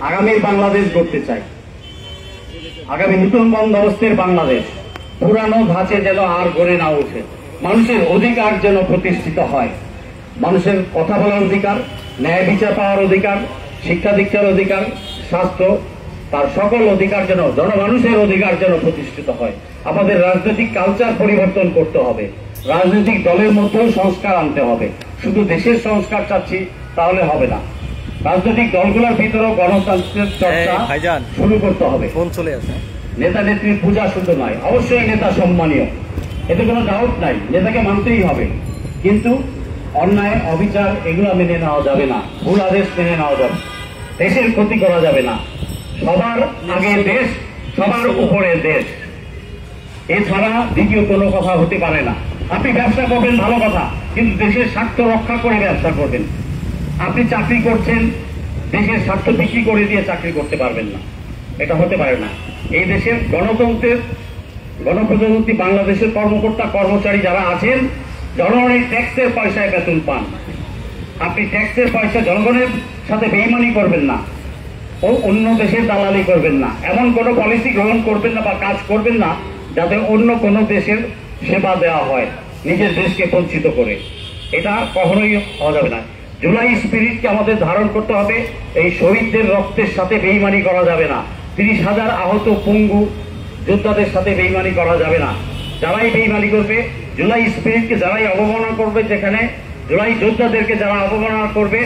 আগামীর বাংলাদেশ গড়তে চাই, আগামী নতুন বন্দোবস্তের বাংলাদেশ। পুরানো ধাঁচে যেন আর গড়ে না ওঠে, মানুষের অধিকার যেন প্রতিষ্ঠিত হয়, মানুষের কথা বলার অধিকার, ন্যায় বিচার পাওয়ার অধিকার, শিক্ষা দীক্ষার অধিকার, স্বাস্থ্য, তার সকল অধিকার যেন জনমানুষের অধিকার যেন প্রতিষ্ঠিত হয়। আমাদের রাজনৈতিক কালচার পরিবর্তন করতে হবে, রাজনৈতিক দলের মধ্যেও সংস্কার আনতে হবে। শুধু দেশের সংস্কার চাচ্ছি তাহলে হবে না, রাজনৈতিক দলগুলোর ভিতরেও গণতন্ত্রের চর্চা শুরু করতে হবে। নেতা নেত্রীর পূজা শুধু নয়, অবশ্যই নেতা সম্মানীয়, এতে কোনো ডাউট নাই, নেতাকে মানতেই হবে, কিন্তু অন্যায় অবিচার এগুলো মেনে নেওয়া যাবে না, ভুল আদেশ মেনে নেওয়া যাবে, দেশের ক্ষতি করা যাবে না। সবার আগে দেশ, সবার উপরে দেশ, এছাড়া দ্বিতীয় কোনো কথা হতে পারে না। আপনি ব্যবসা করবেন ভালো কথা, কিন্তু দেশের স্বার্থ রক্ষা করে ব্যবসা করবেন। আপনি চাকরি করছেন, দেশের স্বার্থ বিক্রি করে দিয়ে চাকরি করতে পারবেন না, এটা হতে পারে না। এই দেশের গণতন্ত্রের গণপ্রজাতন্ত্রী বাংলাদেশের কর্মকর্তা কর্মচারী যারা আছেন, জনগণের ট্যাক্সের পয়সায় বেতন পান। আপনি ট্যাক্সের পয়সা জনগণের সাথে বেইমানি করবেন না, ও অন্য দেশের দালালি করবেন না, এমন কোন পলিসি গ্রহণ করবেন না বা কাজ করবেন না যাতে অন্য কোন দেশের সেবা দেওয়া হয় নিজের দেশকে বঞ্চিত করে। এটা কখনোই হওয়া যাবে না। জুলাই স্পিরিটকে আমাদের ধারণ করতে হবে, এই শহীদদের রক্তের সাথে বেইমানি করা যাবে না, 30,000 আহত পঙ্গু যোদ্ধাদের সাথে বেইমানি করা যাবে না। যারাই বেইমানি করবে, জুলাই স্পিরিটকে যারাই অবমাননা করবে, যেখানে জুলাই যোদ্ধাদেরকে যারা অবমাননা করবে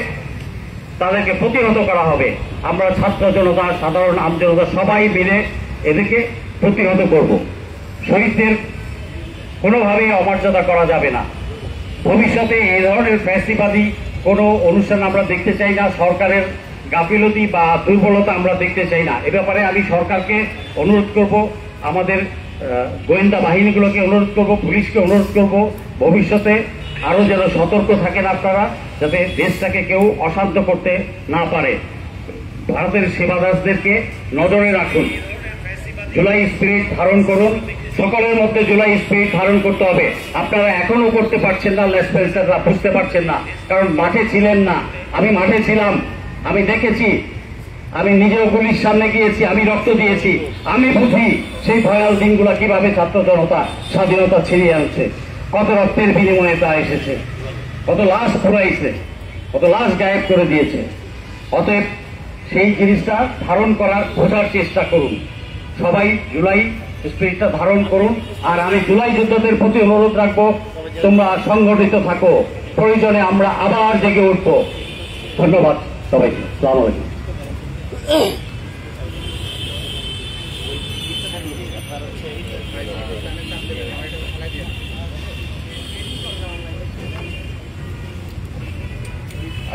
তাদেরকে প্রতিহত করা হবে। আমরা ছাত্র জনতা, সাধারণ আমজনতা সবাই মিলে এদেরকে প্রতিহত করব। শহীদদের কোনোভাবেই অমর্যাদা করা যাবে না। ভবিষ্যতে এই ধরনের ফ্যাসিবাদী কোনো অনুষ্ঠান আমরা দেখতে চাই না, সরকারের গাফিলতি বা দুর্বলতা আমরা দেখতে চাই না। এ ব্যাপারে আমি সরকারকে অনুরোধ করব, আমাদের গোয়েন্দা বাহিনীগুলোকে অনুরোধ করব, পুলিশকে অনুরোধ করব, ভবিষ্যতে আরো যেন সতর্ক থাকেন আপনারা, যাতে দেশটাকে কেউ অশান্ত করতে না পারে। ভারতের সেবাদাসদেরকে নজরে রাখুন, জুলাই স্পিরিট ধারণ করুন, সকলের মধ্যে জুলাই স্পিরিট ধারণ করতে হবে। আপনারা এখনো করতে পারছেন না, লেসপেন্সাররা বুঝতে পারছেন না, কারণ মাঠে ছিলেন না। আমি মাঠে ছিলাম, আমি দেখেছি, আমি নিজেও পুলিশ সামনে গিয়েছি, আমি রক্ত দিয়েছি, আমি বুঝি সেই ভয়াল দিনগুলো কিভাবে ছাত্র জনতা স্বাধীনতা ছিনিয়ে আনছে, কত রক্তের বিনিময়ে তা এসেছে, কত লাশ ফুরাইছে, কত লাশ গায়েব করে দিয়েছে। অতএব সেই জিনিসটা ধারণ করার বোঝার চেষ্টা করুন, সবাই জুলাই স্পিরিটটা ধারণ করুন। আর আমি জুলাই যোদ্ধাদের প্রতি অনুরোধ রাখবো, তোমরা সংগঠিত থাকো, প্রয়োজনে আমরা আবার জেগে উঠবো। ধন্যবাদ সবাইকে। আসসালামু আলাইকুম।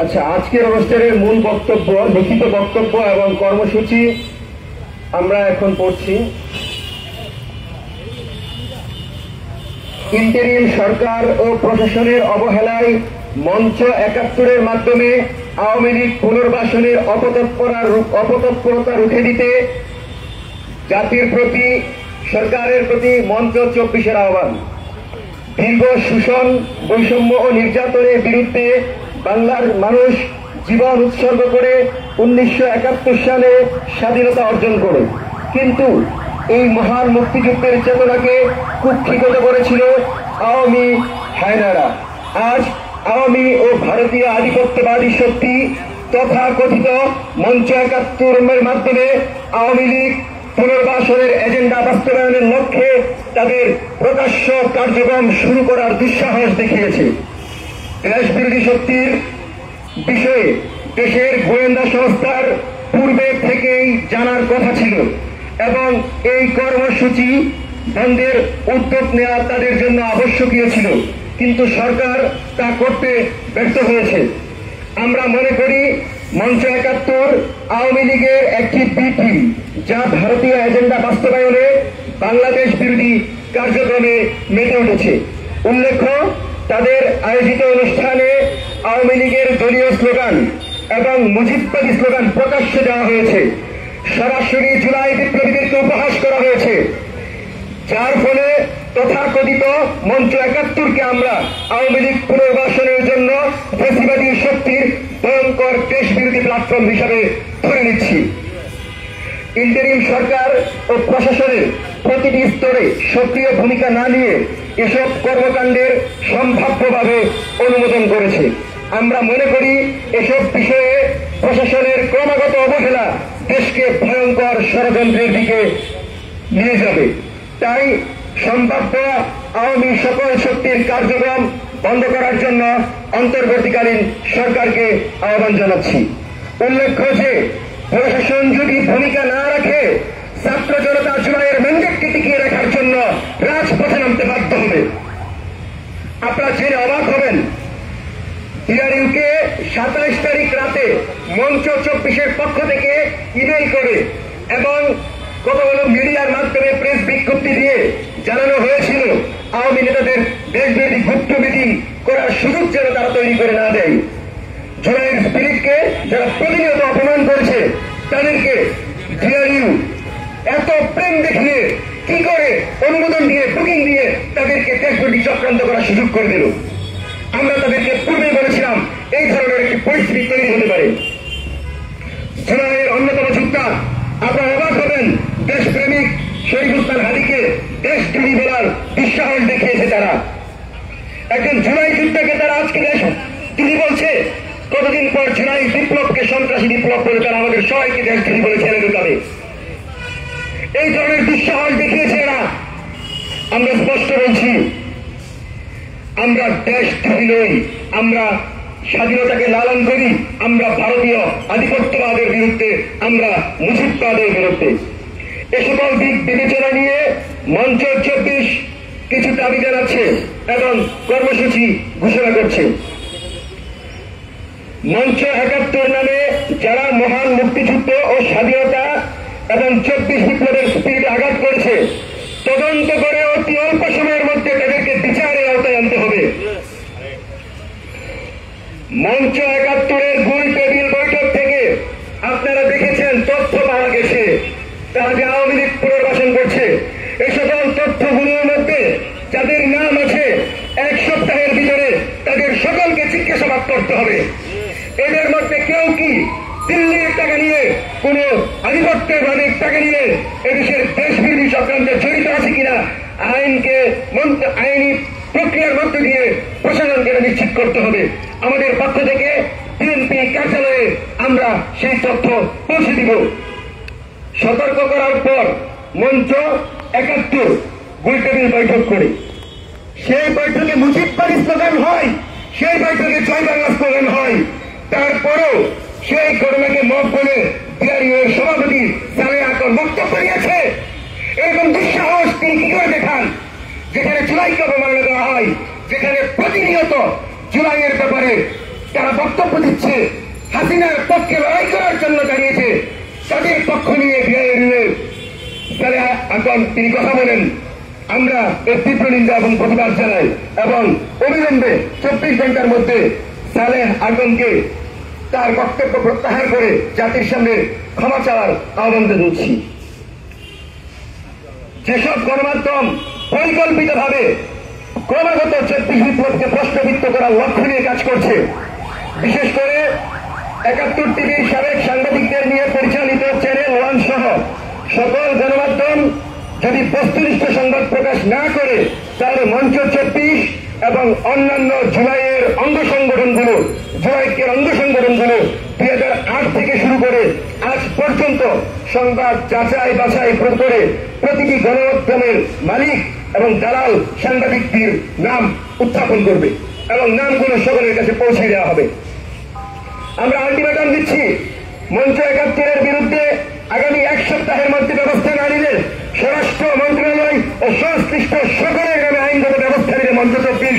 আচ্ছা, আজকের অনুষ্ঠানের মূল বক্তব্য, লিখিত বক্তব্য এবং কর্মসূচি আমরা এখন পড়ছি। ইন্টারিম সরকার ও প্রশাসনের অবহেলায় মঞ্চ ৭১-এর মাধ্যমে আওয়ামী লীগ পুনর্বাসনের অপতৎপরতা রুখে দিতে জাতির প্রতি, সরকারের প্রতি মঞ্চ ২৪-এর আহ্বান। দীর্ঘ শোষণ, বৈষম্য ও নির্যাতনের বিরুদ্ধে বাংলার মানুষ জীবন উৎসর্গ করে ১৯৭১ সালে স্বাধীনতা অর্জন করে, কিন্তু এই মহান মুক্তিযুদ্ধের চেতনাকে কুক্ষিগত করেছিল আওয়ামী হায়নারা। আজ আওয়ামী ও ভারতীয় আধিপত্যবাদী শক্তি তথাকথিত মঞ্চ ৭১-এর মাধ্যমে আওয়ামী লীগ পুনর্বাসনের এজেন্ডা বাস্তবায়নের লক্ষ্যে তাদের প্রকাশ্য কার্যক্রম শুরু করার দুঃসাহস দেখিয়েছে। দেশ বিরোধী শক্তির বিষয়ে দেশের গোয়েন্দা সংস্থার পূর্বে থেকেই জানার কথা ছিল এবং এই কর্মসূচি বন্ধের উদ্যোগ নেওয়া তাদের জন্য আবশ্যকীয় ছিল, কিন্তু সরকার তা করতে ব্যর্থ হয়েছে। আমরা মনে করি মঞ্চ ৭১ আওয়ামী লীগের একটি বি টিম, যা ভারতীয় এজেন্ডা বাস্তবায়নে বাংলাদেশ বিরোধী কার্যক্রমে মেতে উঠেছে। উল্লেখ্য, তাদের আয়োজিত অনুষ্ঠানে আওয়ামী লীগের দলীয় স্লোগান এবং মুজিববাদী স্লোগান প্রকাশ্যে দেওয়া হয়েছে। সরাসরি জুলাই বিপ্লবীদেরকে উপহাস করা হয়েছে, যার ফলে তথাকথিত মঞ্চ ৭১-কে আমরা আওয়ামী লীগ পুনর্বাসনের জন্য ফ্যাসিবাদী শক্তির ভয়ঙ্কর দেশ বিরোধী প্ল্যাটফর্ম হিসাবে ধরে নিচ্ছি। ইন্টারিম সরকার ও প্রশাসনের প্রতিটি স্তরে সক্রিয় ভূমিকা না নিয়ে এসব কর্মকাণ্ডের সম্ভাব্যভাবে অনুমোদন করেছে। আমরা মনে করি এসব বিষয়ে প্রশাসনের ক্রমাগত অবহেলা দেশকে ভয়ঙ্কর ষড়যন্ত্রের দিকে নিয়ে যাবে। তাই সম্ভাব্য আওয়ামী সকল শক্তির কার্যক্রম বন্ধ করার জন্য অন্তর্বর্তীকালীন সরকারকে আহ্বান জানাচ্ছি। উল্লেখ্য যে প্রশাসন যদি ভূমিকা না রাখে ছাত্র জনতা জুলাইয়ের ম্যান্ডেটকে টিকিয়ে রাখার জন্য রাজপথে নামতে বাধ্য হবে। আপনারা জেনে অবাক হবেন, ডিআরইউকে 27 তারিখ রাতে মঞ্চ 24-এর পক্ষ থেকে ইমেইল করে এবং কতগুলো মিডিয়ার মাধ্যমে প্রেস বিজ্ঞপ্তি দিয়ে জানানো হয়েছিল আওয়ামী নেতাদের দেশব্যাপী গুপ্ত মিটিং করার সুযোগ যেন তারা তৈরি করে না দেয়। জুলাইয়ের স্পিরিটকে যারা প্রতিনিয়ত অপমান করেছে তাদেরকে ডিআরইউ এত প্রেম দেখিয়ে কি করে অনুমোদন দিয়ে বুকিং দিয়ে তাদেরকে দেশব্যাপী চক্রান্ত করার সুযোগ করে দিল। আমরা তাদেরকে পূর্বে বলেছিলাম এই ধরনের একটি পরিস্থিতি তৈরি হতে পারে। জুলাইয়ের অন্যতম যোদ্ধা, আপনারা অবাক হবেন, দেশপ্রেমিক শরীফুল হাদিকে দেশদ্রোহী বলার দুঃসাহস দেখিয়েছে তারা। একজন জুলাই যুদ্ধকে তারা আজকে তিনি বলছে কতদিন পর জুলাই বিপ্লবকে সন্ত্রাসী বিপ্লব করে তারা আমাদের সবাইকে দেশদ্রোহী বলে ছেড়ে ঢুকাবে। এই ধরনের দুঃসাহস দেখিয়েছে এরা। আমরা স্পষ্ট বলছি, আমরা দেশদ্রোহী নই, আমরা স্বাধীনতাকে লালন করি, আমরা ভারতীয় আধিপত্যবাদের বিরুদ্ধে, আমরা মুজিববাদের বিরুদ্ধে। এ সকল দিক বিবেচনা নিয়ে মঞ্চ 24 কিছু দাবি জানাচ্ছে এবং কর্মসূচি ঘোষণা করছে। মঞ্চ 71 নামে যারা মহান মুক্তিযুদ্ধ ও স্বাধীনতা এবং 24 বিপ্লবের স্পিরিটে আঘাত করেছে, তদন্ত করে অতি অল্প সময়ের মধ্যে তাদেরকে বিচারের আওতায় আনতে হবে। মঞ্চ 71-এর গোল টেবিল বৈঠক থেকে আপনারা দেখেছেন তথ্য পাওয়া গেছে তারা যে আওয়ামী লীগ পুনর্বাসন করছে। এই সকল তথ্যগুলোর মধ্যে যাদের নাম আছে 1 সপ্তাহের ভিতরে তাদের সকলকে জিজ্ঞাসাবাদ করতে হবে। এদের মধ্যে কেউ কি দিল্লির টাকা নিয়ে কোন আধিপত্যবাদের টাকা নিয়ে এদেশের দেশবিরোধী চক্রান্তে জড়িত আছে কিনা আইনি প্রক্রিয়ার মধ্য দিয়ে প্রশাসনকে নিশ্চিত করতে হবে। আমাদের পক্ষ থেকে বিএনপি কার্যালয়ে আমরা সেই তথ্য পৌঁছে দিব। সতর্ক করার পর মঞ্চ 71 গোলটেবিল বৈঠক করে সেই বৈঠকে মুজিববাদী স্লোগান হয়, সেই বৈঠকে জয় বাংলা স্লোগান হয়। তারপরও সেই ঘটনাকে মত বলে ডিআরইউর সভাপতি সালেহ আকর বক্তব্য নিয়েছে। এরকম দুঃসাহস তিনি কি করে দেখান, যেখানে জুলাইকে অবমাননা দেওয়া হয়, যেখানে প্রতিনিয়ত জুলাইয়ের ব্যাপারে তারা বক্তব্য দিচ্ছে, হাসিনার পক্ষে লড়াই করার জন্য দাঁড়িয়েছে, তাদের পক্ষ নিয়ে ডিআরইউর সালেহ আকর তিনি কথা বলেন। আমরা এর তীব্র নিন্দা এবং প্রতিবাদ জানাই এবং অবিলম্বে 24 ঘন্টার মধ্যে সালেহ আকরকে তার বক্তব্য প্রত্যাহার করে জাতির সামনে ক্ষমা চাওয়ার আহ্বান জানাচ্ছি। যেসব গণমাধ্যম পরিকল্পিতভাবে ক্রমাগত 24 বিপ্লবকে প্রশ্নবিদ্ধ করার লক্ষ্য নিয়ে কাজ করছে, বিশেষ করে 71 টিভির সাবেক সাংবাদিকদের নিয়ে পরিচালিত চ্যানেল 1 সহ সকল গণমাধ্যম যদি বস্তুনিষ্ঠ সংবাদ প্রকাশ না করে তাহলে মঞ্চ 24 এবং অন্যান্য জুলাইয়ের অঙ্গ সংগঠনগুলো 2008 থেকে শুরু করে আজ পর্যন্ত সংবাদ যাচাই বাছাই করে প্রতিটি গণমাধ্যমের মালিক এবং দালাল সাংবাদিকদের নাম উত্থাপন করবে এবং নামগুলো সকলের কাছে পৌঁছে দেওয়া হবে। আমরা আলটিমেটাম দিচ্ছি, মঞ্চ 71-এর বিরুদ্ধে আগামী 1 সপ্তাহের মধ্যে ব্যবস্থা না নিলে স্বরাষ্ট্র মন্ত্রণালয় ও সংশ্লিষ্ট সকলের নামে আইনগত ব্যবস্থা নিলে মঞ্চ 24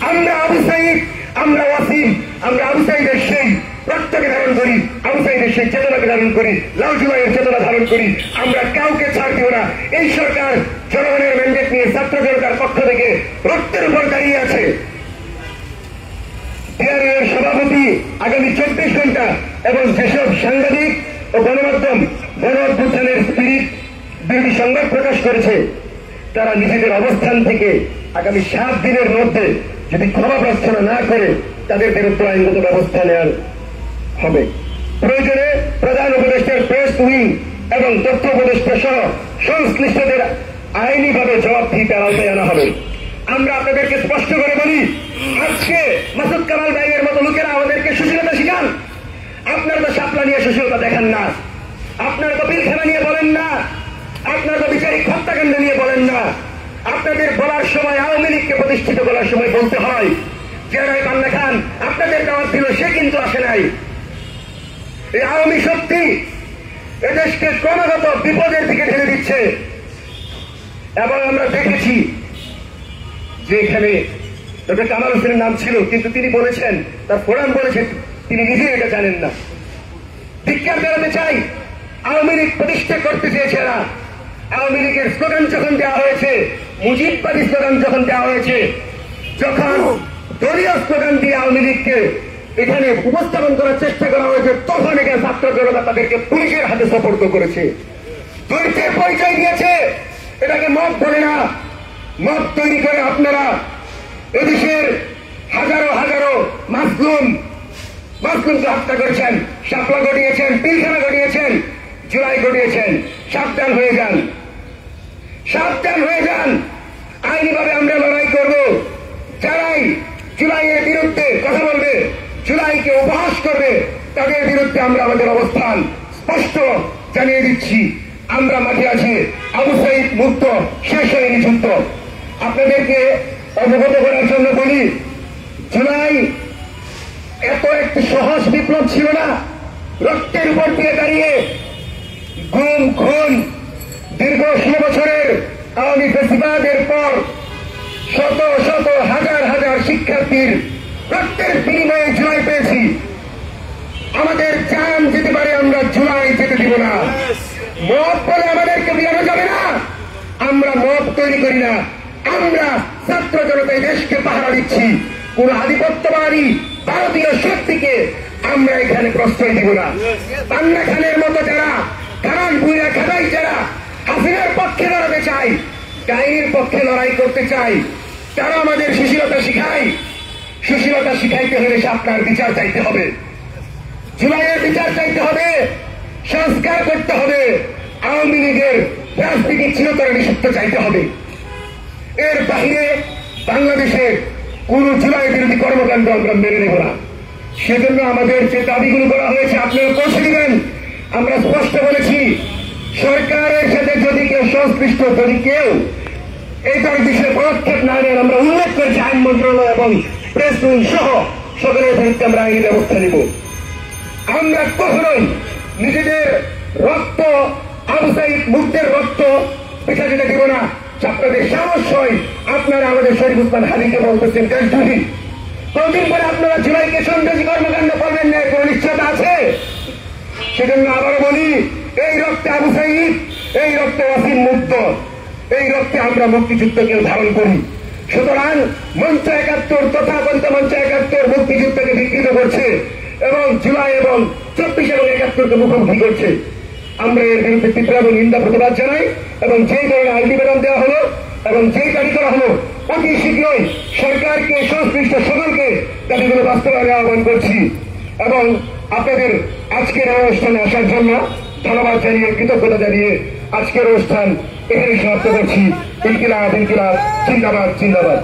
আমরা আবু সাঈদ, আমরা ওয়াসিম, আমরা আবু সাঈদের সেই রক্তকে ধারণ করি, আবু সাঈদের সেই চেতনাকে ধারণ করি, লাল জুলাইয়ের চেতনা ধারণ করি। আমরা কাউকে ছাড় দিব না। এই সরকার জনগণের ম্যান্ডেট নিয়ে ছাত্র জনতার পক্ষ থেকে রক্তের উপর দাঁড়িয়ে আছে। ডিআরইউর সভাপতি আগামী 24 ঘন্টা এবং যেসব সাংবাদিক ও গণমাধ্যম গণ অভ্যুত্থানের স্পিরিট বিরোধী সংবাদ প্রকাশ করেছে তারা নিজেদের অবস্থান থেকে আগামী 7 দিনের মধ্যে যদি ক্ষমা প্রার্থনা না করে তাদের বিরুদ্ধে আইনগত ব্যবস্থা নেওয়ার হবে। প্রয়োজনে প্রধান উপদেষ্টার প্রেস উইং এবং তথ্য উপদেষ্টা সহ সংশ্লিষ্টদের আইনিভাবে জবাবদিহিতার আওতায় আনা হবে। আমরা আপনাদেরকে স্পষ্ট করে বলি, আজকে মাসুদ কামাল ভাইয়ের মতো লোকেরা আমাদেরকে সুশীলতা শিখান। আপনারা তো শাপলা নিয়ে সুশীলতা দেখান না, আপনারা তো পিলখানা নিয়ে বলেন না, আপনারা তো বিচারিক হত্যাকাণ্ড নিয়ে বলেন না। আপনাদের বলার সময় আওয়ামী লীগকে প্রতিষ্ঠিত করার সময় বলতে হয় জেনারেল পান্না খান আপনাদের দাওয়াত দিল, সে কিন্তু আসে নাই। এই আওয়ামী শক্তি এদেশকে ক্রমাগত বিপদের দিকে ঠেলে দিচ্ছে। এবং আমরা দেখেছি যে এখানে ডক্টর কামাল হোসেনের নাম ছিল, কিন্তু তিনি বলেছেন, তার ফোরাম বলেছেন, তিনি নিজে এটা জানেন না। ধিক্কার জানাতে চাই, আওয়ামী লীগ প্রতিষ্ঠা করতে চেয়েছে না। আওয়ামী লীগের স্লোগান যখন দেওয়া হয়েছে, মুজিববাদী স্লোগান যখন দেওয়া হয়েছে, যখন দলীয় স্লোগান দিয়ে আওয়ামী লীগকে এখানে উপস্থাপন করার চেষ্টা করা হয়েছে, তখন এখানে ছাত্র জনতা তাদেরকে পুলিশের হাতে সোপর্দ করেছে, দৈত্যের পরিচয় দিয়েছে। এটাকে মব বলে না। মব তৈরি করে আপনারা এদেশের হাজারো হাজারো মাসলুমকে হত্যা করেছেন, শাপলা ঘটিয়েছেন, পিলখানা ঘটিয়েছেন, জুলাই ঘটিয়েছেন। সাবধান হয়ে যান, সাবধান হয়ে যান। আইনিভাবে আমরা লড়াই করব। যারাই জুলাইয়ের বিরুদ্ধে কথা বলবে, জুলাইকে উপহাস করবে, তাদের বিরুদ্ধে আমরা আমাদের অবস্থান স্পষ্ট জানিয়ে দিচ্ছি। আমরা মাঠে আছি। আবু সাইদ মুক্ত, শেষ হয়নি যুদ্ধ। আপনাদেরকে অবগত করার জন্য বলি, জুলাই এত একটি সহজ বিপ্লব ছিল না। রক্তের উপর দিয়ে দাঁড়িয়ে গুম খুন, দীর্ঘ 16 বছরের আওয়ামী ফ্যাসিবাদের পর শত শত হাজার হাজার শিক্ষার্থীর রক্তের বিনিময়ে জুলাই পেয়েছি। আমাদের জান যেতে পারে, আমরা জুলাই যেতে দিব না। মত বলে আমাদেরকে বিলানো যাবে না। আমরা মত তৈরি করি না, আমরা ছাত্র জনতায় দেশকে পাহারা দিচ্ছি। কোন আধিপত্যবাদী ভারতীয় শক্তিকে আমরা এখানে প্রশ্রয় দিব না। পান্না খানের মতো যারা, খান বুইরা খাদাই যারা হাসিনার পক্ষে লড়াতে চাই, ডাইনির পক্ষে লড়াই করতে চাই, তারা আমাদের সুশীলতা শিখায়। সুশীলতা শিখাইতে হলে আপনার বিচার চাইতে হবে, জুলাইয়ের বিচার চাইতে হবে, সংস্কার করতে হবে, আওয়ামী লীগের রাজনীতির চিরতরে নিষিদ্ধ চাইতে হবে। এর বাহিরে বাংলাদেশে কোন জুলাই বিরোধী কর্মকাণ্ড আমরা মেনে নেব না। সেজন্য আমাদের যে দাবিগুলো করা হয়েছে আপনারা পৌঁছে দিবেন। আমরা স্পষ্ট বলেছি, সরকারের সাথে যদি কেউ সংশ্লিষ্ট, যদি কেউ এইটার বিষয়ে পদক্ষেপ না নেন, আমরা উল্লেখ করেছি আইন মন্ত্রণালয় এবং প্রেস উইং সহ সকলের বিরুদ্ধে আমরা আইনি ব্যবস্থা নিব। আমরা কখনোই নিজেদের রক্ত, আবু সাইদ মুক্তের রক্ত পিঠা যেতে দিব না। আপনাদের সাহস হয়, আপনারা আমাদের শরীফ উসমান হাদিকে বলতেছেন দেশদ্রোহী। কতদিন পরে আপনারা জুলাইকে সন্ত্রাসী কর্মকাণ্ড করবেন না, কোন নিশ্চয়তা আছে? সেজন্য আবারও বলি, এই রক্তে আবু সাইদ, এই রক্তে ওয়াসিম মুক্ত, এই রক্তে আমরা মুক্তিযুদ্ধকে ধারণ করি। সুতরাং মঞ্চ 71 তথা মঞ্চ 71 মুক্তিযুদ্ধকে বিকৃত করছে এবং জুলাই এবং 24 এবং 71কে মুখোমুখি করছে। আমরা এর বিরুদ্ধে তীব্র এবং নিন্দা প্রতিবাদ জানাই এবং যেই ধরনের আইন নিবেদন দেওয়া হলো এবং যেই দাবি করা হলো, অতি শীঘ্রই সরকারকে, সংশ্লিষ্ট সকলকে দাবিগুলো বাস্তবায়নের আহ্বান করছি। এবং আপনাদের আজকের অনুষ্ঠানে আসার জন্য ধন্যবাদ জানিয়ে, কৃতজ্ঞতা জানিয়ে আজকের অনুষ্ঠান এখানে সমাপ্ত করছি। ইনকিলাব, ইনকিলাব, জিন্দাবাদ, জিন্দাবাদ।